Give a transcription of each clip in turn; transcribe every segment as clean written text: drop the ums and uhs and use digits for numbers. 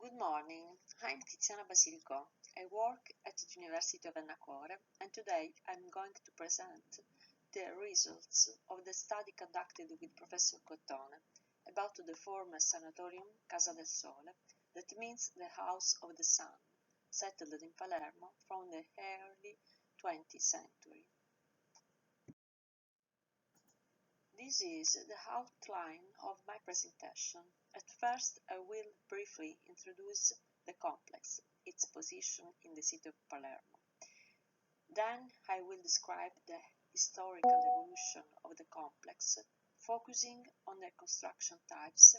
Good morning, I'm Tiziana Basirico. I work at the University of Annacore and today I'm going to present the results of the study conducted with Professor Cottone about the former Sanatorium Casa del Sole, that means the House of the Sun, settled in Palermo from the early 20th century. This is the outline of my presentation. At first, I will briefly introduce the complex, its position in the city of Palermo. Then I will describe the historical evolution of the complex, focusing on the construction types,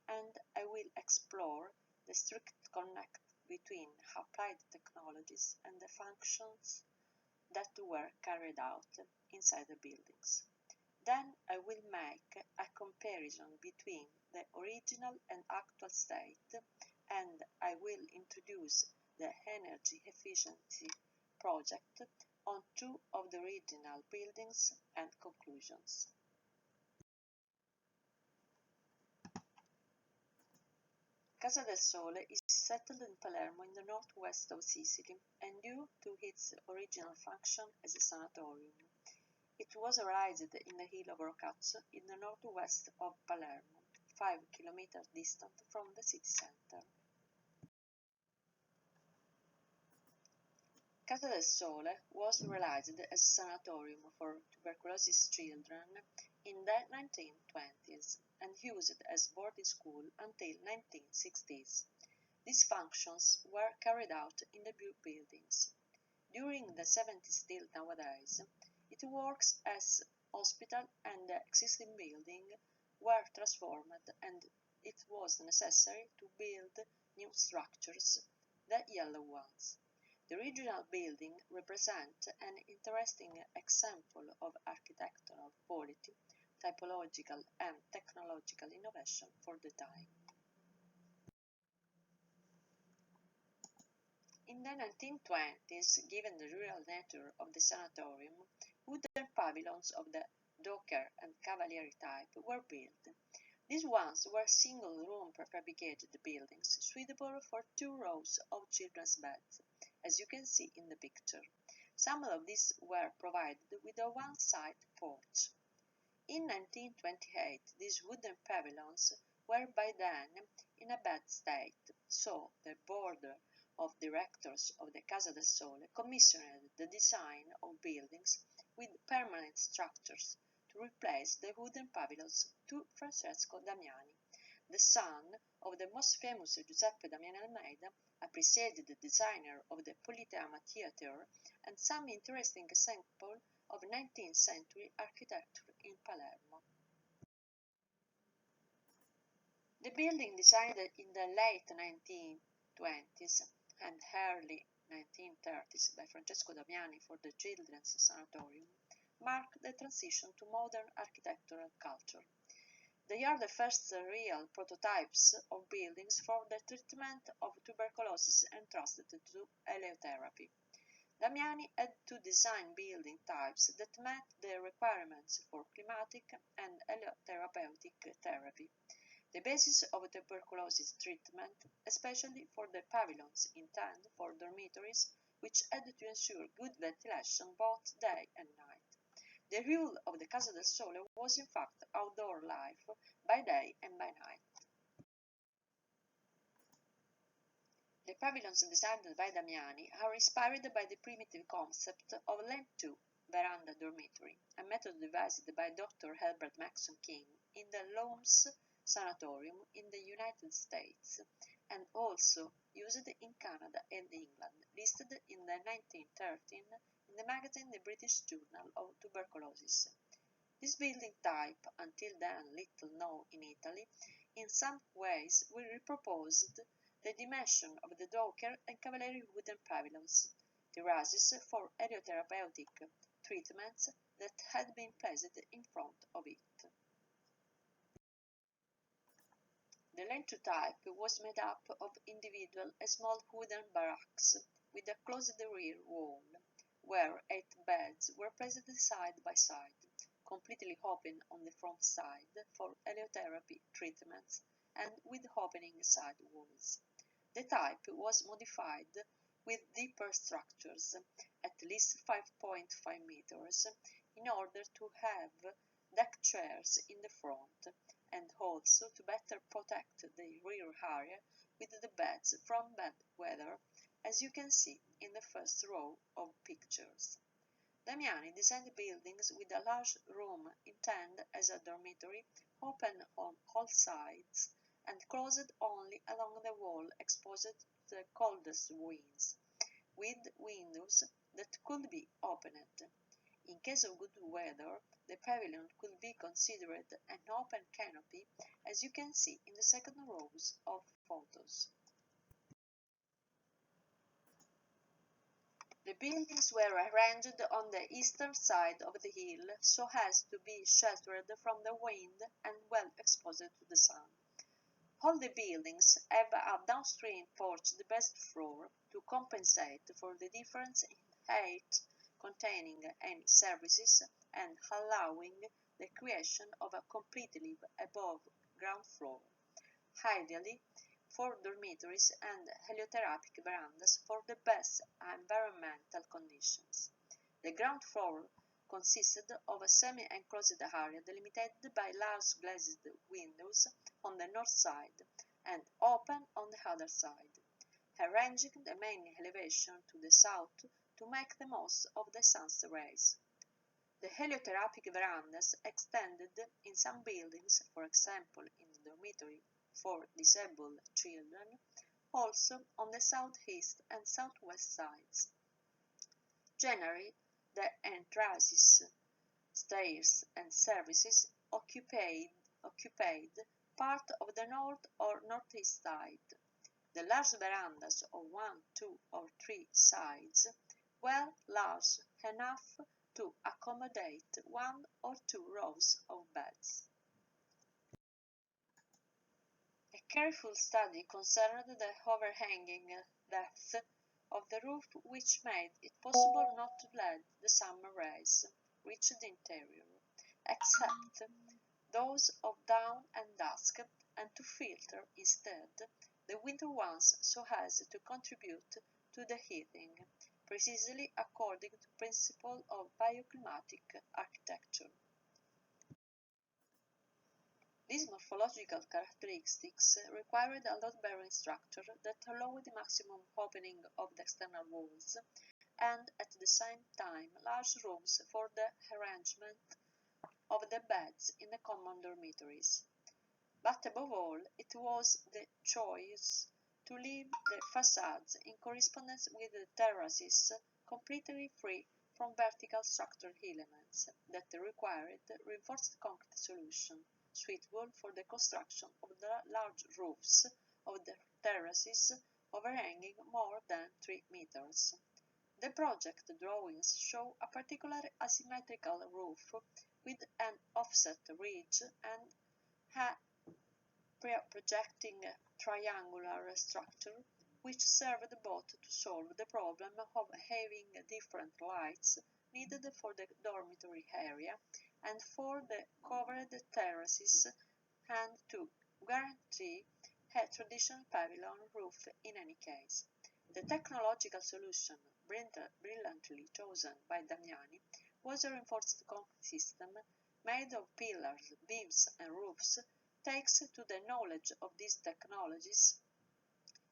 and I will explore the strict connect between applied technologies and the functions that were carried out inside the buildings. Then I will make a comparison between the original and actual state, and I will introduce the energy efficiency project on two of the original buildings and conclusions. Casa del Sole is settled in Palermo in the northwest of Sicily and due to its original function as a sanatorium. It was realized in the hill of Rocazzo in the northwest of Palermo, 5 kilometers distant from the city center. Casa del Sole was realized as a sanatorium for tuberculosis children in the 1920s and used as boarding school until 1960s. These functions were carried out in the new buildings. During the 70s till nowadays, it works as hospital and the existing building were transformed and it was necessary to build new structures, the yellow ones. The original building represents an interesting example of architectural quality, typological and technological innovation for the time. In the 1920s, given the rural nature of the sanatorium, wooden pavilions of the docker and cavalieri type were built. These ones were single-room prefabricated buildings suitable for 2 rows of children's beds, as you can see in the picture. Some of these were provided with a one-side porch. In 1928, these wooden pavilions were by then in a bad state, so the board of directors of the Casa del Sole commissioned the design of buildings with permanent structures to replace the wooden pavilions to Francesco Damiani, the son of the most famous Giuseppe Damiani Almeida, appreciated designer of the Politeama Theatre, and some interesting example of 19th century architecture in Palermo. The building designed in the late 1920s and early 1930s by Francesco Damiani for the Children's Sanatorium marked the transition to modern architectural culture. They are the first real prototypes of buildings for the treatment of tuberculosis entrusted to heliotherapy. Damiani had to design building types that met the requirements for climatic and heliotherapeutic therapy. The basis of tuberculosis treatment, especially for the pavilions intended for dormitories, which had to ensure good ventilation both day and night. The rule of the Casa del Sole was in fact outdoor life by day and by night. The pavilions designed by Damiani are inspired by the primitive concept of lean-to veranda dormitory, a method devised by Dr. Herbert Maxon King in the Loams Sanatorium in the United States, and also used in Canada and England, listed in the 1913 in the magazine The British Journal of Tuberculosis. This building type, until then little known in Italy, in some ways we reproposed the dimension of the docker and cavalieri wooden pavilions, terraces for heliotherapeutic treatments that had been placed in front of it. The lean-to type was made up of individual small wooden barracks with a closed rear wall, where 8 beds were placed side by side, completely open on the front side for heliotherapy treatments and with opening side walls. The type was modified with deeper structures, at least 5.5 meters, in order to have deck chairs in the front, and also to better protect the rear area with the beds from bad weather, as you can see in the first row of pictures. Damiani designed buildings with a large room intended as a dormitory, open on all sides and closed only along the wall exposed to the coldest winds, with windows that could be opened. In case of good weather, the pavilion could be considered an open canopy, as you can see in the second rows of photos. The buildings were arranged on the eastern side of the hill so as to be sheltered from the wind and well exposed to the sun. All the buildings have a downstream porched based floor to compensate for the difference in height, containing any services and allowing the creation of a completely above ground floor, ideally for dormitories and heliotherapy verandas for the best environmental conditions. The ground floor consisted of a semi-enclosed area delimited by large glazed windows on the north side and open on the other side, arranging the main elevation to the south to make the most of the sun's rays. The heliotherapy verandas extended in some buildings, for example in the dormitory for disabled children, also on the southeast and southwest sides. Generally, the entrances, stairs, and services occupied part of the north or northeast side. The large verandas of 1, 2, or 3 sides were large enough to accommodate 1 or 2 rows of beds. A careful study concerned the overhanging depth of the roof, which made it possible not to let the summer rays reach the interior, except those of dawn and dusk, and to filter instead the winter ones so as to contribute to the heating, precisely according to principle of bioclimatic architecture. These morphological characteristics required a load-bearing structure that allowed the maximum opening of the external walls and at the same time large rooms for the arrangement of the beds in the common dormitories. But above all, it was the choice to leave the facades in correspondence with the terraces completely free from vertical structural elements that required reinforced concrete solution suitable for the construction of the large roofs of the terraces overhanging more than 3 meters. The project drawings show a particularly asymmetrical roof with an offset ridge and a projecting triangular structure, which served both to solve the problem of having different lights needed for the dormitory area and for the covered terraces, and to guarantee a traditional pavilion roof in any case. The technological solution, brilliantly chosen by Damiani, was a reinforced concrete system made of pillars, beams, and roofs, thanks to the knowledge of these technologies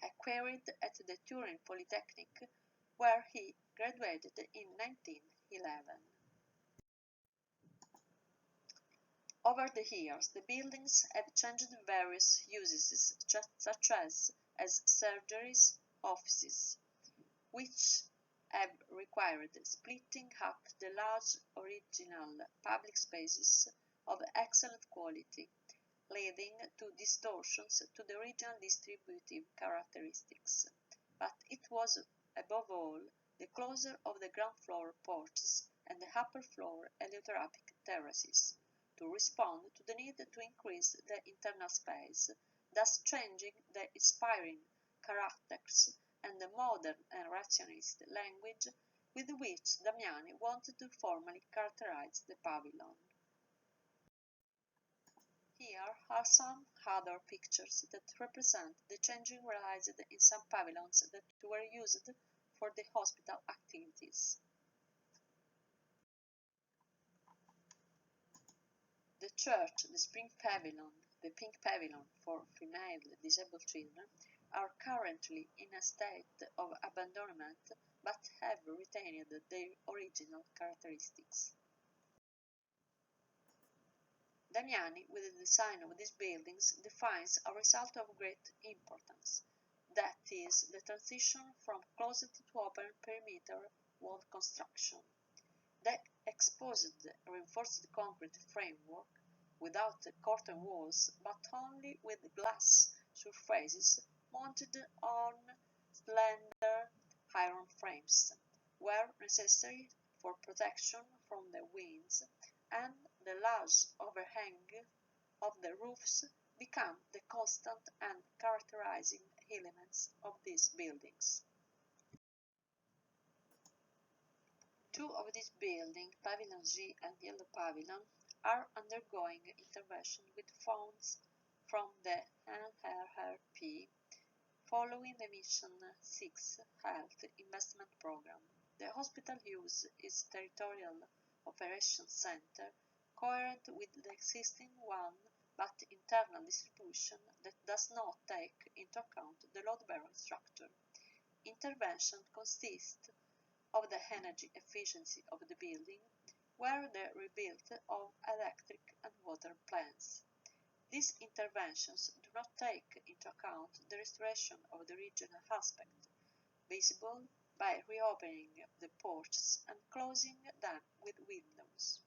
acquired at the Turin Polytechnic, where he graduated in 1911. Over the years, the buildings have changed various uses, such as surgeries, offices, which have required splitting up the large original public spaces of excellent quality, leading to distortions to the original distributive characteristics. But it was, above all, the closure of the ground floor porches and the upper floor heliotherapy terraces to respond to the need to increase the internal space, thus changing the inspiring characters and the modern and rationalist language with which Damiani wanted to formally characterize the pavilion. Here Here are some other pictures that represent the changes realized in some pavilions that were used for the hospital activities. The church, the spring pavilion, the pink pavilion for female disabled children are currently in a state of abandonment but have retained their original characteristics. Damiani, with the design of these buildings, defines a result of great importance, that is, the transition from closed to open perimeter wall construction. The exposed reinforced concrete framework, without curtain walls but only with glass surfaces mounted on slender iron frames, were necessary for protection from the winds, and the large overhang of the roofs become the constant and characterizing elements of these buildings. Two of these buildings, Pavilion G and Yellow Pavilion, are undergoing intervention with funds from the NRRP following the Mission 6 Health Investment Program. The hospital use its territorial operations center coherent with the existing one, but internal distribution that does not take into account the load-bearing structure. Intervention consists of the energy efficiency of the building, where the rebuild of electric and water plants. These interventions do not take into account the restoration of the regional aspect, visible by reopening the porches and closing them with windows.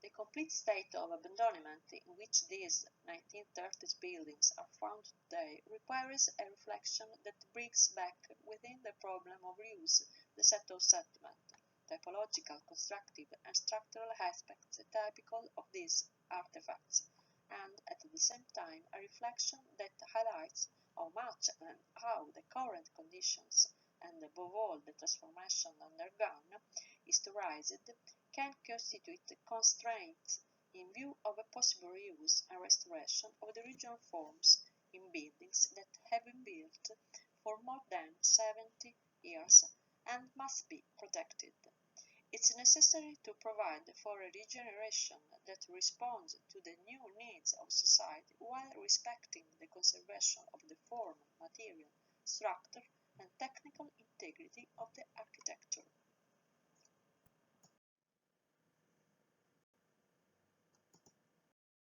The complete state of abandonment in which these 1930s buildings are found today requires a reflection that brings back within the problem of reuse the set of settlement, typological, constructive, and structural aspects typical of these artifacts, and at the same time a reflection that highlights how much and how the current conditions, and above all the transformation undergone, historized, can constitute constraints in view of a possible reuse and restoration of the original forms in buildings that have been built for more than 70 years and must be protected. It's necessary to provide for a regeneration that responds to the new needs of society while respecting the conservation of the form, material, structure, and technical integrity of the architecture.